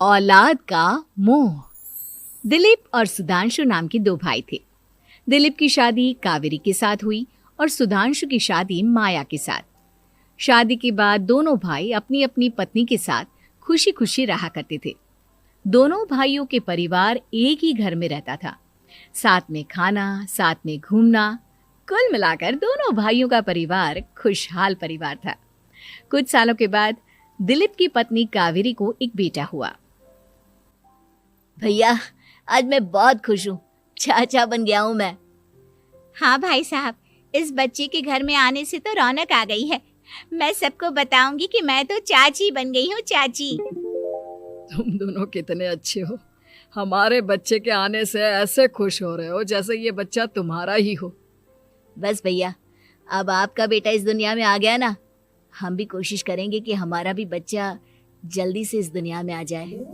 औलाद का मोह। दिलीप और सुधांशु नाम के दो भाई थे। दिलीप की शादी कावेरी के साथ हुई और सुधांशु की शादी माया के साथ। शादी के बाद दोनों भाई अपनी अपनी पत्नी के साथ खुशी खुशी रहा करते थे। दोनों भाइयों के परिवार एक ही घर में रहता था। साथ में खाना, साथ में घूमना, कुल मिलाकर दोनों भाइयों का परिवार खुशहाल परिवार था। कुछ सालों के बाद दिलीप की पत्नी कावेरी को एक बेटा हुआ। भैया, आज मैं बहुत खुश हूँ। चाचा बन गया हूँ मैं। हाँ भाई साहब, इस बच्चे के घर में आने से तो रौनक आ गई है। मैं सबको बताऊंगी कि मैं तो चाची बन गई हूँ, चाची। तुम दोनों कितने अच्छे हो। हमारे बच्चे के आने से ऐसे खुश हो रहे हो जैसे ये बच्चा तुम्हारा ही हो। बस भैया, अब आपका बेटा इस दुनिया में आ गया ना, हम भी कोशिश करेंगे कि हमारा भी बच्चा जल्दी से इस दुनिया में आ जाए।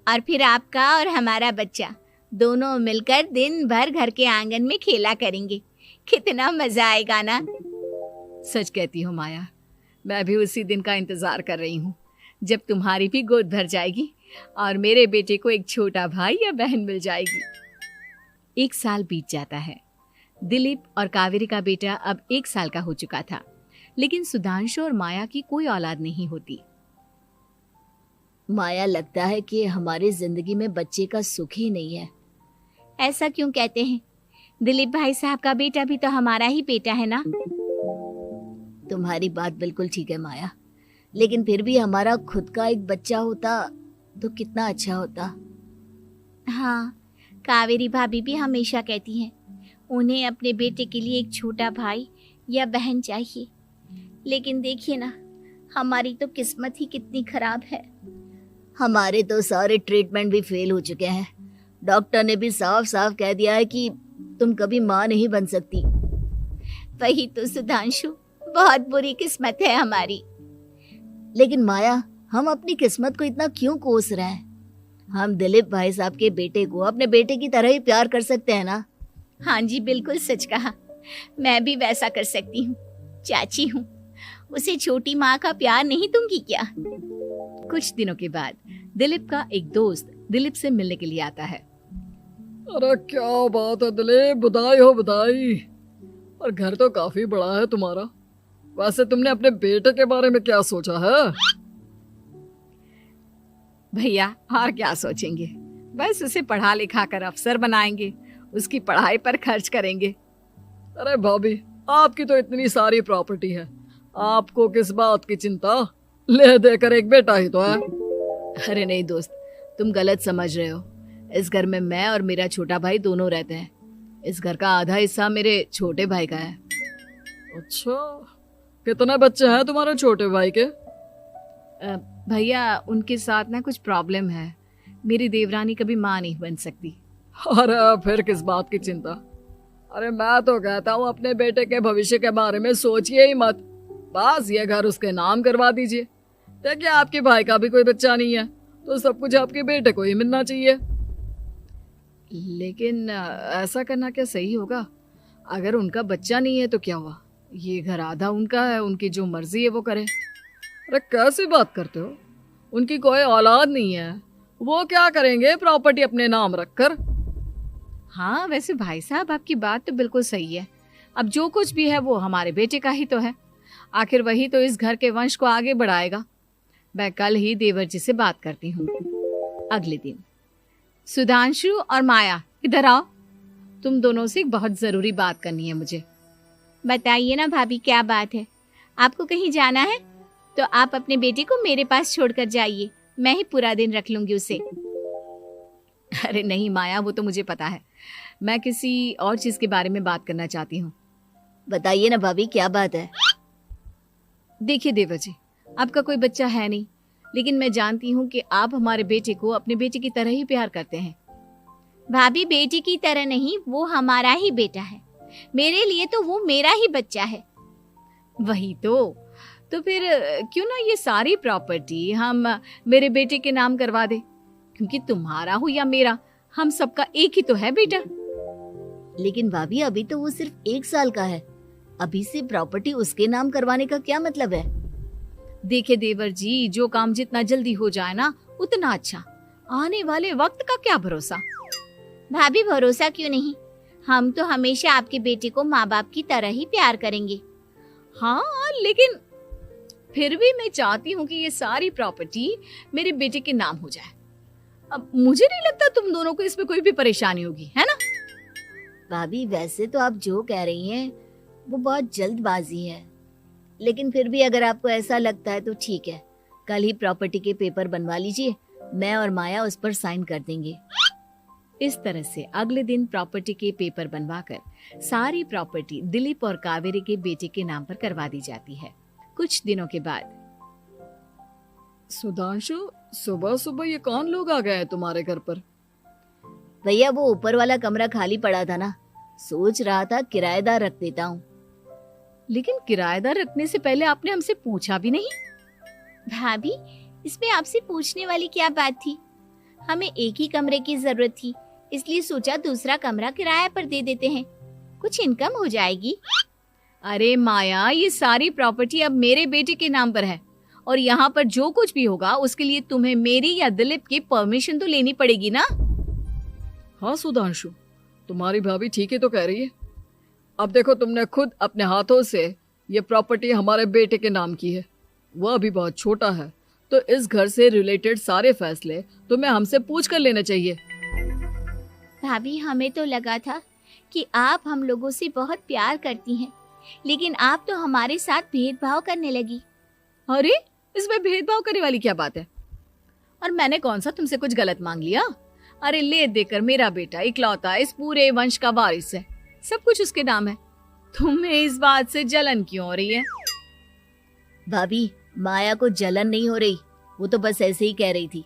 और फिर आपका और हमारा बच्चा दोनों मिलकर दिन भर घर के आंगन में खेला करेंगे। कितना मजा आएगा ना। सच कहती हो माया, मैं भी उसी दिन का इंतजार कर रही हूँ जब तुम्हारी भी गोद भर जाएगी और मेरे बेटे को एक छोटा भाई या बहन मिल जाएगी। 1 साल बीत जाता है। दिलीप और कावेरी का बेटा अब 1 साल का हो चुका था, लेकिन सुधांशु और माया की कोई औलाद नहीं होती। माया, लगता है कि हमारी जिंदगी में बच्चे का सुख ही नहीं है। ऐसा क्यों कहते हैं? दिलीप भाई साहब का बेटा भी तो हमारा ही बेटा है ना। तुम्हारी बात बिल्कुल ठीक है माया, लेकिन फिर भी हमारा खुद का एक बच्चा होता तो कितना अच्छा होता। हाँ, कावेरी भाभी भी हमेशा कहती हैं उन्हें अपने बेटे के लिए एक छोटा भाई या बहन चाहिए। लेकिन देखिए ना, हमारी तो किस्मत ही कितनी खराब है। हमारे तो सारे ट्रीटमेंट भी फेल हो चुके हैं। डॉक्टर ने भी साफ साफ कह दिया है कि तुम कभी माँ नहीं बन सकती। वही तो सुधांशु, बहुत बुरी किस्मत है हमारी। लेकिन माया, हम अपनी किस्मत को इतना क्यों कोस रहे हैं? हम दिलीप भाई साहब के बेटे को अपने बेटे की तरह ही प्यार कर सकते हैं ना। हाँ जी, बिल्कुल सच कहा। मैं भी वैसा कर सकती हूँ। चाची हूँ, उसे छोटी माँ का प्यार नहीं दूंगी क्या? कुछ दिनों के बाद दिलीप का एक दोस्त दिलीप से मिलने के लिए आता है। अरे क्या बात है दिलीप, बधाई हो बधाई। और घर तो काफी बड़ा है तुम्हारा। वैसे तुमने अपने बेटे के बारे में क्या सोचा है? भैया, और क्या सोचेंगे, बस उसे पढ़ा लिखा कर अफसर बनाएंगे, उसकी पढ़ाई पर खर्च करेंगे। अरे भाभी, आपकी तो इतनी सारी प्रॉपर्टी है, आपको किस बात की चिंता? ले देकर एक बेटा ही तो है। अरे नहीं दोस्त, तुम गलत समझ रहे हो। इस घर में मैं और मेरा छोटा भाई दोनों रहते हैं। इस घर का आधा हिस्सा मेरे छोटे भाई का है। अच्छा, कितने बच्चे हैं तुम्हारे छोटे भाई के? भैया, उनके साथ ना कुछ प्रॉब्लम है। मेरी देवरानी कभी माँ नहीं बन सकती। अरे फिर किस बात की चिंता? अरे मैं तो कहता हूँ अपने बेटे के भविष्य के बारे में सोचिए ही मत। बस ये घर उसके नाम करवा दीजिए। देखिए, आपके भाई का भी कोई बच्चा नहीं है तो सब कुछ आपके बेटे को ही मिलना चाहिए। लेकिन ऐसा करना क्या सही होगा? अगर उनका बच्चा नहीं है तो क्या हुआ? ये घर आधा उनका है, उनकी जो मर्जी है वो करें। अरे कैसी बात करते हो? उनकी कोई औलाद नहीं है, वो क्या करेंगे प्रॉपर्टी अपने नाम रखकर? हाँ, वैसे भाई साहब, आपकी बात तो बिल्कुल सही है। अब जो कुछ भी है वो हमारे बेटे का ही तो है। आखिर वही तो इस घर के वंश को आगे बढ़ाएगा। मैं कल ही देवर जी से बात करती हूँ। अगले दिन सुधांशु और माया, इधर आओ। तुम दोनों से एक बहुत जरूरी बात करनी है मुझे। बताइए ना भाभी, क्या बात है? आपको कहीं जाना है तो आप अपने बेटे को मेरे पास छोड़कर जाइए। मैं ही पूरा दिन रख लूंगी उसे। अरे नहीं माया, वो तो मुझे पता है। मैं किसी और चीज के बारे में बात करना चाहती हूँ। बताइए ना भाभी, क्या बात है? देखिए देवर जी, आपका कोई बच्चा है नहीं, लेकिन मैं जानती हूँ कि आप हमारे बेटे को अपने बेटे की तरह ही प्यार करते हैं। भाभी, बेटी की तरह नहीं, वो हमारा ही बेटा है। मेरे लिए तो वो मेरा ही बच्चा है। वही तो फिर क्यों ना ये सारी प्रॉपर्टी हम मेरे बेटे के नाम करवा दे, क्योंकि तुम्हारा हो या मेरा, हम सबका एक ही तो है बेटा। लेकिन भाभी, अभी तो वो सिर्फ 1 साल का है। अभी से प्रॉपर्टी उसके नाम करवाने का क्या मतलब है? देखिए देवर जी, जो काम जितना जल्दी हो जाए ना उतना अच्छा। आने वाले वक्त का क्या भरोसा। भाभी भरोसा क्यों नहीं, हम तो हमेशा आपके बेटे को माँ बाप की तरह ही प्यार करेंगे। हाँ, लेकिन फिर भी मैं चाहती हूँ कि ये सारी प्रॉपर्टी मेरे बेटे के नाम हो जाए। अब मुझे नहीं लगता तुम दोनों को इसमें कोई भी परेशानी होगी, है ना? भाभी वैसे तो आप जो कह रही हैं वो बहुत जल्दबाजी है, लेकिन फिर भी अगर आपको ऐसा लगता है तो ठीक है, कल ही प्रॉपर्टी के पेपर बनवा लीजिए, मैं और माया उस पर साइन कर देंगे। इस तरह से अगले दिन प्रॉपर्टी के पेपर बनवाकर सारी प्रॉपर्टी दिलीप और कावेरी के बेटे के नाम पर करवा दी जाती है। कुछ दिनों के बाद सुधांशु, सुबह सुबह ये कौन लोग आ गए हैं तुम्हारे घर पर? भैया वो ऊपर वाला कमरा खाली पड़ा था ना, सोच रहा था किराएदार रख देता हूँ। लेकिन किराएदार रखने से पहले आपने हमसे पूछा भी नहीं। भाभी इसमें आपसे पूछने वाली क्या बात थी, हमें एक ही कमरे की जरूरत थी, इसलिए सोचा दूसरा कमरा किराए पर दे देते हैं, कुछ इनकम हो जाएगी। अरे माया, ये सारी प्रॉपर्टी अब मेरे बेटे के नाम पर है और यहाँ पर जो कुछ भी होगा उसके लिए तुम्हें मेरी या दिलीप की परमिशन तो लेनी पड़ेगी ना। हाँ सुधांशु, तुम्हारी भाभी ठीक ही तो कह रही है। अब देखो, तुमने खुद अपने हाथों से ये प्रॉपर्टी हमारे बेटे के नाम की है, वह अभी बहुत छोटा है, तो इस घर से रिलेटेड सारे फैसले तुम्हें हमसे पूछ कर लेने चाहिए। भाभी हमें तो लगा था कि आप हम लोगों से बहुत प्यार करती हैं, लेकिन आप तो हमारे साथ भेदभाव करने लगी। अरे इसमें भेदभाव करने वाली क्या बात है? और मैंने कौन सा तुमसे कुछ गलत मांग लिया? अरे ले देकर मेरा बेटा इकलौता इस पूरे वंश का वारिस है, सब कुछ उसके नाम है। तुम्हें इस बात से जलन क्यों हो रही है? भाभी माया को जलन नहीं हो रही, वो तो बस ऐसे ही कह रही थी।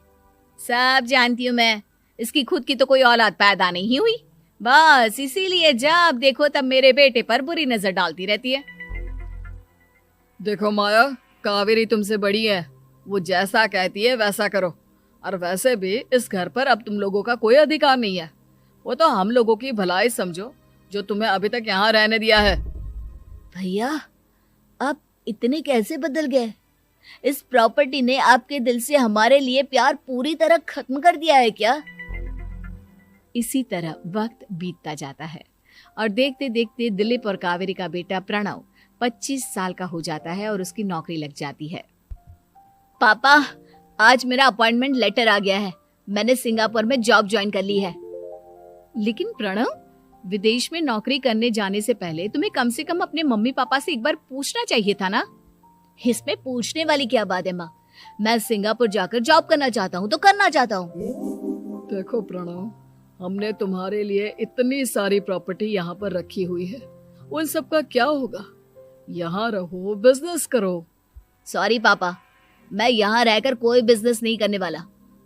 सब जानती हूँ मैं, इसकी खुद की तो कोई औलाद पैदा नहीं हुई, बस इसीलिए जब देखो तब मेरे बेटे पर बुरी नजर डालती रहती है। देखो माया, कावेरी तुमसे बड़ी है, वो जैसा कहती है वैसा करो। और वैसे भी इस घर पर अब तुम लोगों का कोई अधिकार नहीं है, वो तो हम लोगों की भलाई समझो जो तुम्हें अभी तक यहाँ रहने दिया है। भैया आप इतने कैसे बदल गए? इस प्रॉपर्टी ने आपके दिल से हमारे लिए प्यार पूरी तरह खत्म कर दिया है क्या? इसी तरह वक्त बीतता जाता है और देखते देखते दिलीप और कावेरी का बेटा प्रणव 25 साल का हो जाता है और उसकी नौकरी लग जाती है। पापा आज मेरा अपॉइंटमेंट लेटर आ गया है, मैंने सिंगापुर में जॉब ज्वाइन कर ली है। लेकिन प्रणव, विदेश में नौकरी करने जाने से पहले तुम्हें कम से कम अपने मम्मी पापा से एक बार पूछना चाहिए था ना। इसमें पूछने वाली क्या बात है माँ, मैं सिंगापुर जाकर जॉब करना चाहता हूँ तो करना चाहता हूँ। देखो प्रणव, हमने तुम्हारे लिए इतनी सारी प्रॉपर्टी यहाँ पर रखी हुई है, उन सब का क्या होगा? यहाँ रहो, बिजनेस करो। सॉरी पापा, मैं यहाँ रहकर कोई बिजनेस नहीं करने वाला,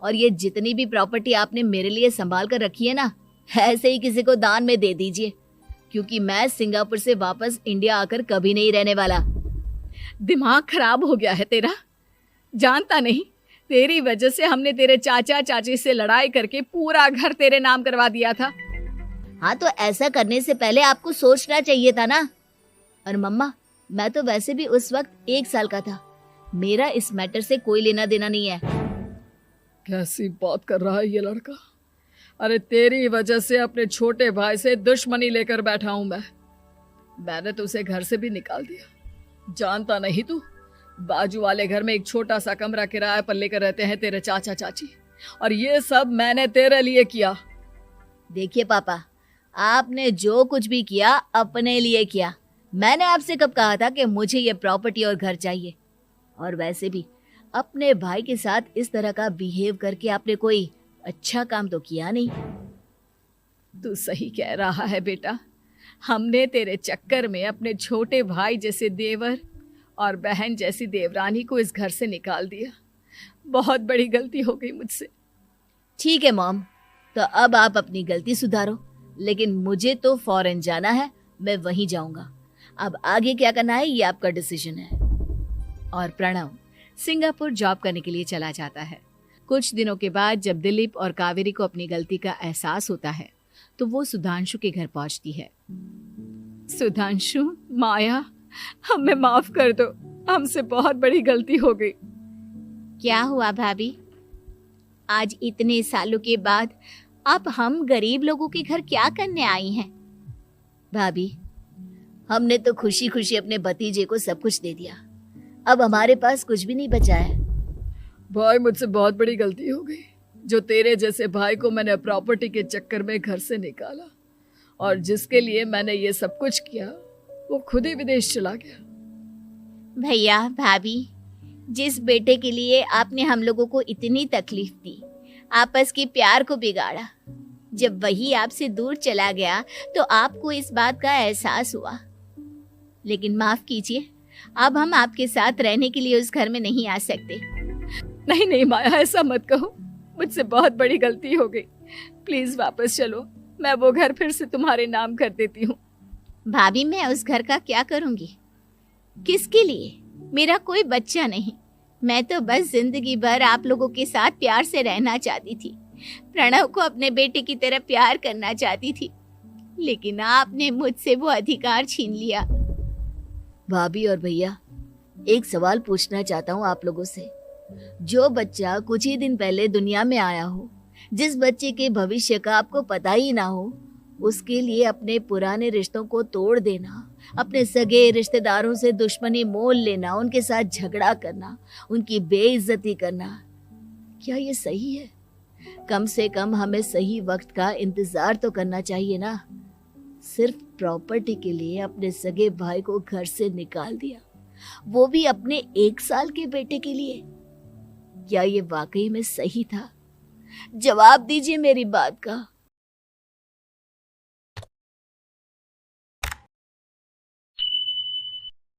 और ये जितनी भी प्रॉपर्टी आपने मेरे लिए संभाल कर रखी है ना, ऐसे ही किसी को दान में दे दीजिए, क्योंकि मैं सिंगापुर से वापस इंडिया आकर कभी नहीं रहने वाला। दिमाग खराब हो गया है तेरा, जानता नहीं तेरी वजह से हमने तेरे चाचा चाची से लड़ाई करके पूरा घर तेरे नाम करवा दिया था। हाँ तो ऐसा करने से पहले आपको सोचना चाहिए था ना। और मम्मा, मैं तो वैसे भी उस वक्त 1 साल का था, मेरा इस मैटर से कोई लेना देना नहीं है। कैसी बात कर रहा है ये लड़का? अरे तेरी वजह से अपने छोटे भाई से दुश्मनी लेकर बैठा हूं मैंने तो उसे घर से भी निकाल दिया। जानता नहीं तू, बाजू वाले घर में एक छोटा सा कमरा किराए पर लेकर रहते हैं तेरे चाचा चाची, और ये सब मैंने तेरे लिए किया। देखिए पापा, आपने जो कुछ भी किया अपने लिए किया। मैंने आपसे कब कहा था कि मुझे ये प्रॉपर्टी और घर चाहिए? और वैसे भी अपने भाई के साथ इस तरह का बिहेव करके आपने कोई अच्छा काम तो किया नहीं। तू सही कह रहा है बेटा, हमने तेरे चक्कर में अपने छोटे भाई जैसे देवर और बहन जैसी देवरानी को इस घर से निकाल दिया। बहुत बड़ी गलती हो गई मुझसे। ठीक है मॉम, तो अब आप अपनी गलती सुधारो, लेकिन मुझे तो फॉरेन जाना है, मैं वहीं जाऊंगा। अब आगे क्या करना है ये आपका डिसीजन है। और प्रणव सिंगापुर जॉब करने के लिए चला जाता है। कुछ दिनों के बाद जब दिलीप और कावेरी को अपनी गलती का एहसास होता है तो वो सुधांशु के घर पहुंचती है। सुधांशु, माया, हमें माफ कर दो, हमसे बहुत बड़ी गलती हो गई। क्या हुआ भाभी? आज इतने सालों के बाद आप हम गरीब लोगों के घर क्या करने आई हैं? भाभी, हमने तो खुशी खुशी अपने भतीजे को सब कुछ दे दिया, अब हमारे पास कुछ भी नहीं बचा है। भाई मुझसे बहुत बड़ी गलती हो गई, जो तेरे जैसे भाई को मैंने प्रॉपर्टी के चक्कर में घर से निकाला, और जिसके लिए मैंने ये सब कुछ किया वो खुद ही विदेश चला गया। भैया भाभी, जिस बेटे के लिए आपने हम लोगों को इतनी तकलीफ दी, आपस के प्यार को बिगाड़ा, जब वही आपसे दूर चला गया तो आपको इस बात का एहसास हुआ। लेकिन माफ कीजिए, अब हम आपके साथ रहने के लिए उस घर में नहीं आ सकते। नहीं नहीं माया, ऐसा मत कहो, मुझसे बहुत बड़ी गलती हो गई, प्लीज वापस चलो, मैं वो घर फिर से तुम्हारे नाम कर देती हूँ। भाभी, मैं उस घर का क्या करूंगी? किसके लिए? मेरा कोई बच्चा नहीं, मैं तो बस जिंदगी भर आप लोगों के साथ प्यार से रहना चाहती थी, प्रणव को अपने बेटे की तरह प्यार करना चाहती थी, लेकिन आपने मुझसे वो अधिकार छीन लिया। भाभी और भैया, एक सवाल पूछना चाहता हूँ आप लोगों से। जो बच्चा कुछ ही दिन पहले दुनिया में आया हो, जिस बच्चे के भविष्य का आपको पता ही ना हो, उसके लिए अपने पुराने रिश्तों को तोड़ देना, अपने सगे रिश्तेदारों से दुश्मनी मोल लेना, उनके साथ झगड़ा करना, उनकी बेइज्जती करना, क्या ये सही है? कम से कम हमें सही वक्त का इंतजार तो करना चाहिए ना। सिर्फ प्रॉपर्टी के लिए अपने सगे भाई को घर से निकाल दिया, वो भी अपने 1 साल के बेटे के लिए। क्या ये वाकई में सही था? जवाब दीजिए मेरी बात का।